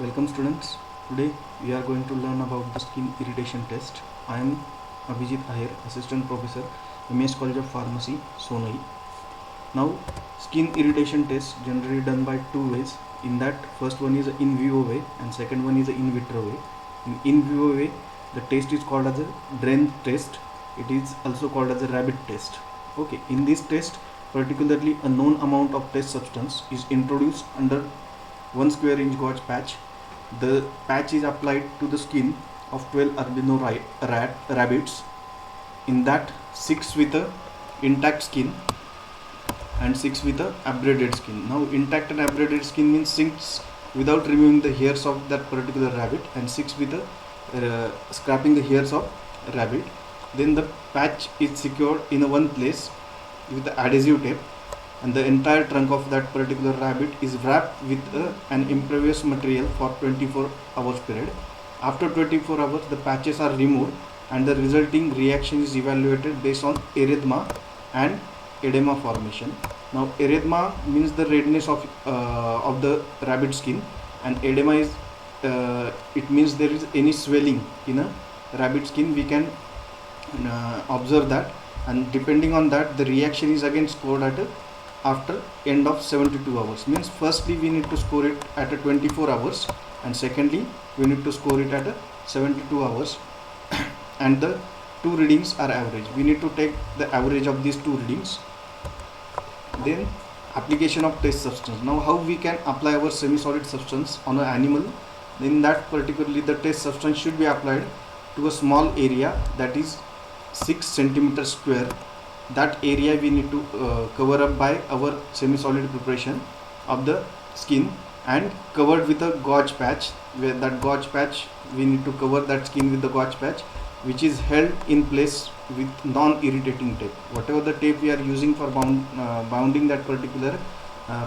Welcome students. Today we are going to learn about the skin irritation test. I am Abhijit Ahir, Assistant Professor, MS College of Pharmacy, Sonai. Now, skin irritation test generally done by two ways. In that, first one is in vivo way and second one is in vitro way. In vivo way, the test is called as a drain test. It is also called as a rabbit test. Okay, in this test, particularly a known amount of test substance is introduced under 1 square inch gauge patch. The patch is applied to the skin of 12 albino rabbits. In that, 6 with a intact skin and 6 with a abraded skin. Now, intact and abraded skin means 6 without removing the hairs of that particular rabbit and 6 with a scraping the hairs of rabbit. Then the patch is secured in a one place with the adhesive tape, and the entire trunk of that particular rabbit is wrapped with an impervious material for 24 hours period. After 24 hours, the patches are removed and the resulting reaction is evaluated based on erythema and edema formation. Now, erythema means the redness of the rabbit skin, and edema is it means there is any swelling in a rabbit skin. We can observe that, and depending on that, the reaction is again scored at after end of 72 hours. Means firstly we need to score it at a 24 hours and secondly we need to score it at a 72 hours and the two readings are average. We need to take the average of these two readings. Then application of test substance. Now how we can apply our semi-solid substance on an animal? In that particularly the test substance should be applied to a small area, that is 6 centimeters square. That area we need to cover up by our semi-solid preparation of the skin and covered with a gauge patch, where that gauge patch we need to cover that skin with the gauge patch, which is held in place with non-irritating tape. Whatever the tape we are using for bounding that particular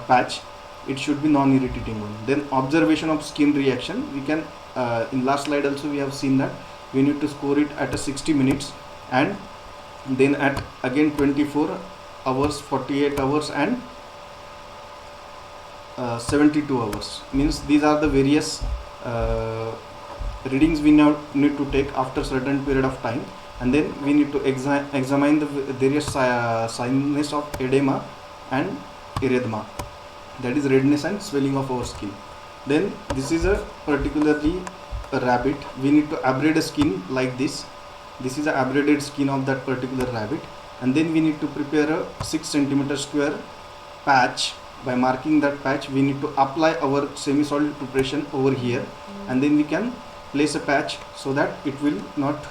patch, it should be non-irritating one. Then observation of skin reaction. We can in last slide also we have seen that we need to score it at a 60 minutes and then at again 24 hours, 48 hours and 72 hours. Means these are the various readings we now need to take after certain period of time, and then we need to examine the various signs of edema and erythema, that is redness and swelling of our skin. Then this is a particularly a rabbit. We need to abrade a skin like this. This is the abraded skin of that particular rabbit, and then we need to prepare a 6 centimeter square patch. By marking that patch, we need to apply our semi-solid preparation over here, and then we can place a patch so that it will not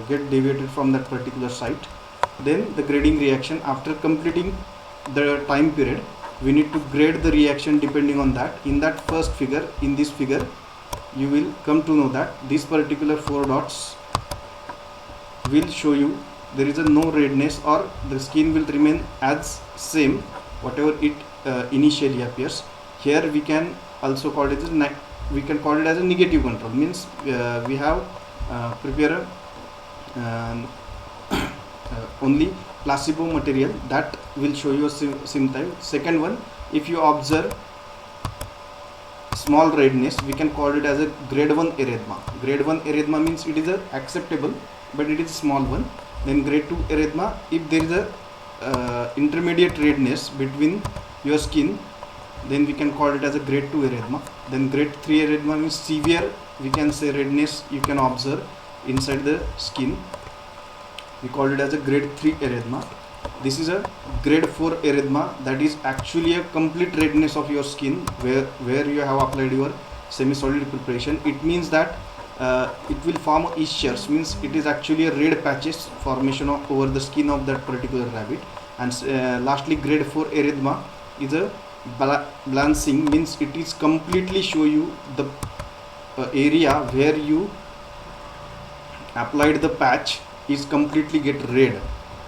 get deviated from that particular site. Then the grading reaction. After completing the time period, we need to grade the reaction depending on that. In that first figure, in this figure, you will come to know that this particular 4 dots will show you there is a no redness, or the skin will remain as same whatever it initially appears. Here we can also call it as we can call it as a negative control. Means we have prepare only placebo material that will show you a symptom. Second one, if you observe small redness, we can call it as a grade 1 erythema. Grade 1 erythema means it is a acceptable, but it is a small one. Then grade 2 erythema, if there is a intermediate redness between your skin, then we can call it as a grade 2 erythema. Then grade 3 erythema means severe, we can say redness you can observe inside the skin, we call it as a grade 3 erythema. This is a grade 4 erythema, that is actually a complete redness of your skin where you have applied your semi-solid preparation. It means that it will form ischias, means it is actually a red patches formation over the skin of that particular rabbit. And lastly, grade 4 erythema is a blanching, means it is completely show you the area where you applied the patch is completely get red.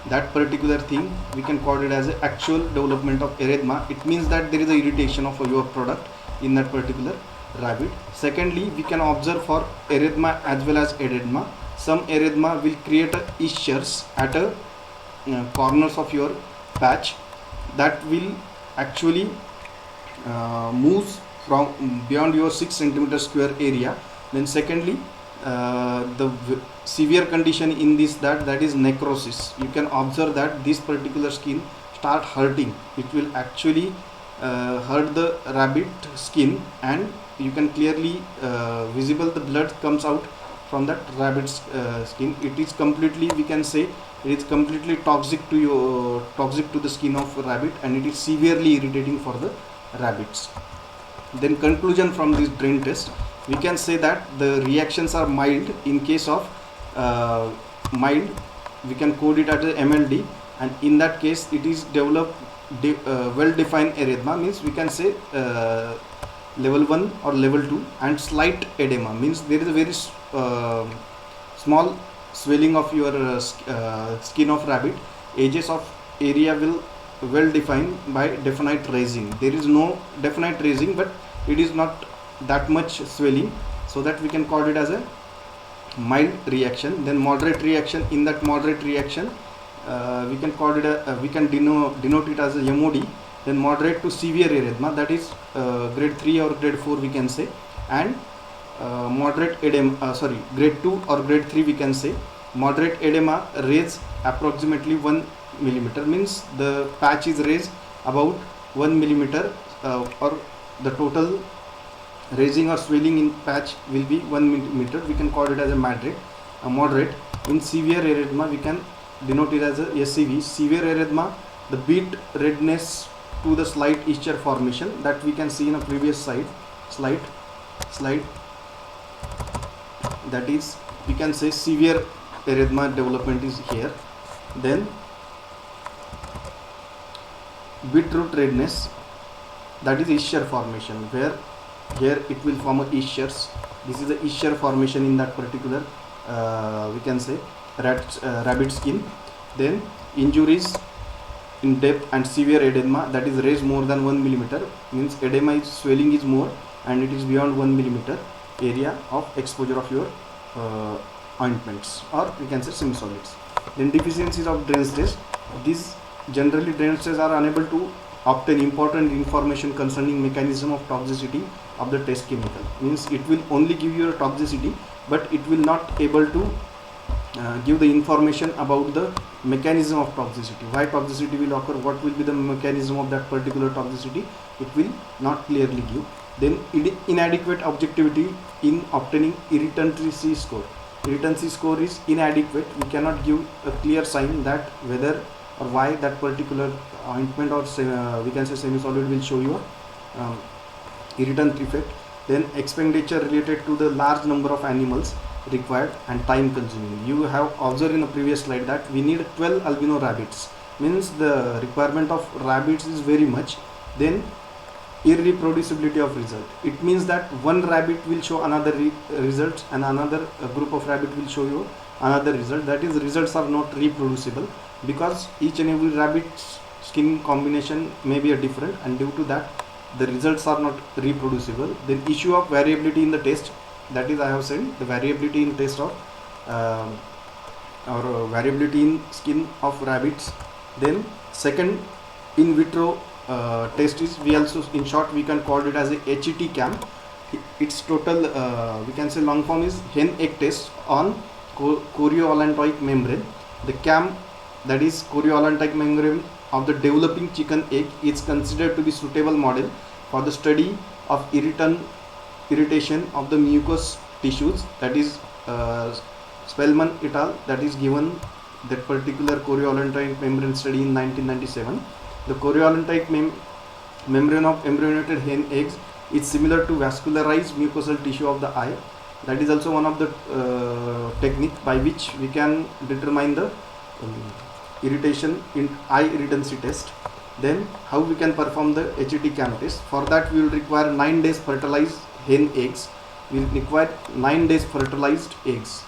That particular thing we can call it as an actual development of erythema. It means that there is a irritation of your product in that particular rabbit. Secondly, we can observe for erythema as well as edema. Some erythema will create ischias at a corners of your patch that will actually moves from beyond your 6 centimeter square area. Then secondly, the severe condition in this, that is necrosis. You can observe that this particular skin start hurting. It will actually hurt the rabbit skin, and you can clearly visible the blood comes out from that rabbit's skin. It is completely, we can say, it is completely toxic to the skin of rabbit, and it is severely irritating for the rabbits. Then conclusion from this drain test, we can say that the reactions are mild. In case of mild, we can code it as a MLD, and in that case it is developed well defined erythema, means we can say level 1 or level 2, and slight edema means there is a very small swelling of your skin of rabbit. Edges of area will well defined by definite raising. There is no definite raising, but it is not that much swelling, so that we can call it as a mild reaction. Then moderate reaction, in that moderate reaction we can call it we can denote it as a MOD. Then moderate to severe erythema, that is grade 3 or grade 4 we can say, and moderate edema, grade 2 or grade 3 we can say. Moderate edema raise approximately 1 millimeter, means the patch is raised about 1 millimeter, or the total raising or swelling in patch will be 1 millimeter. We can call it as a moderate. In severe erythema, we can denote it as a SCV. Severe erythema, the beet redness to the slight ischial formation, that we can see in a previous slide. That is, we can say severe erythema development is here. Then beetroot redness, that is ischial formation, where here it will form a ischias. This is the ischial formation in that particular we can say rabbit skin. Then injuries in depth and severe edema, that is raised more than 1 millimeter, means edema is swelling is more and it is beyond 1 millimeter area of exposure of your ointments, or we can say semi-solids. Then deficiencies of drainage test. These generally drainage tests are unable to obtain important information concerning mechanism of toxicity of the test chemical, means it will only give you a toxicity, but it will not able to give the information about the mechanism of toxicity, why toxicity will occur, what will be the mechanism of that particular toxicity, it will not clearly give. Then inadequate objectivity in obtaining irritancy score. Irritancy score is inadequate. We cannot give a clear sign that whether or why that particular ointment or we can say semi-solid will show you irritant effect. Then expenditure related to the large number of animals required and time consuming. You have observed in the previous slide that we need 12 albino rabbits, means the requirement of rabbits is very much. Then irreproducibility of result, it means that one rabbit will show another result and another group of rabbit will show you another result, that is results are not reproducible, because each and every rabbit's skin combination may be a different, and due to that the results are not reproducible. Then issue of variability in the test, that is I have said the variability in test of or variability in skin of rabbits. Then second in vitro test is, we also in short we can call it as a HET CAM. Its total we can say long form is hen egg test on chorioallantoic membrane. The CAM, that is chorioallantoic membrane of the developing chicken egg, is considered to be suitable model for the study of irritation of the mucous tissues. That is Spellman et al. That is given that particular chorioallantoic membrane study in 1997. The chorioallantoic membrane of embryonated hen eggs is similar to vascularized mucosal tissue of the eye. That is also one of the technique by which we can determine the irritation in eye irritancy test. Then how we can perform the HET CAM test? For that we will require 9 days fertilized hen eggs. We will require 9 days fertilized eggs.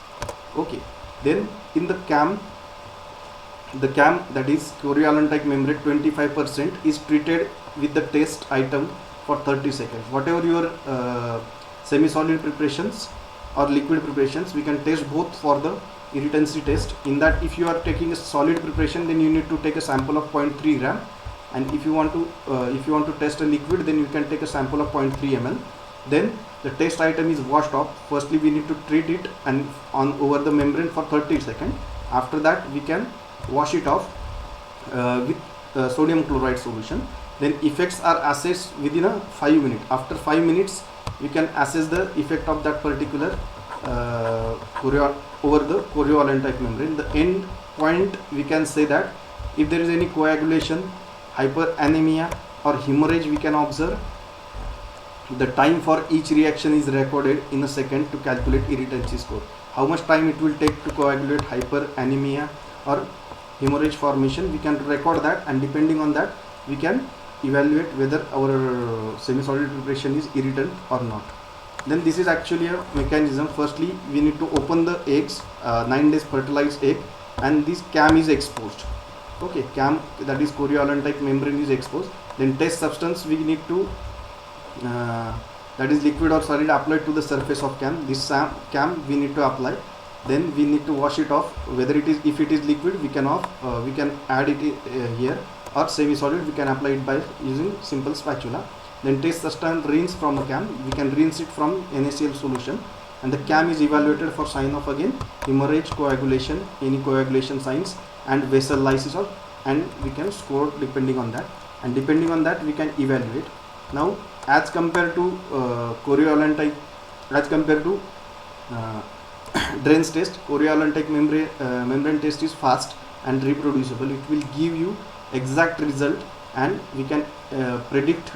Okay. Then in the CAM, that is chorioallantoic membrane 25% is treated with the test item for 30 seconds. Whatever your semi-solid preparations or liquid preparations, we can test both for the irritancy test. In that, if you are taking a solid preparation, then you need to take a sample of 0.3 gram, and if you want to test a liquid, then you can take a sample of 0.3 ml. Then the test item is washed off. Firstly we need to treat it and on over the membrane for 30 seconds. After that we can wash it off with sodium chloride solution. Then effects are assessed within a 5 minutes. After 5 minutes we can assess the effect of that particular over the Coriolis type membrane. The end point we can say that if there is any coagulation, hyperanemia or hemorrhage we can observe. The time for each reaction is recorded in a second to calculate irritancy score. How much time it will take to coagulate, hyperanemia or hemorrhage formation, we can record that, and depending on that we can evaluate whether our semi-solid preparation is irritant or not. Then this is actually a mechanism. Firstly we need to open the eggs, 9 days fertilized egg, and this cam is exposed. Okay, cam, that is Coriolis type membrane, is exposed. Then test substance we need to that is liquid or solid applied to the surface of cam. This cam we need to apply. Then we need to wash it off. Whether it is, if it is liquid we can add it here, or semi-solid we can apply it by using simple spatula. Then test substance rinse from a cam. We can rinse it from NaCl solution, and the cam is evaluated for sign of again hemorrhage, coagulation, any coagulation signs, and vessel lysis, and we can score depending on that, and depending on that we can evaluate. Now as compared to Coriolis type, as compared to Dren's test, Coriolis type membrane test is fast and reproducible. It will give you exact result, and we can predict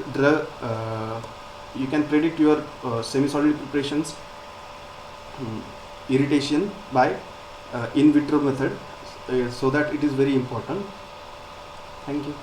you can predict your semi-solid preparations irritation by in vitro method, so that it is very important. Thank you.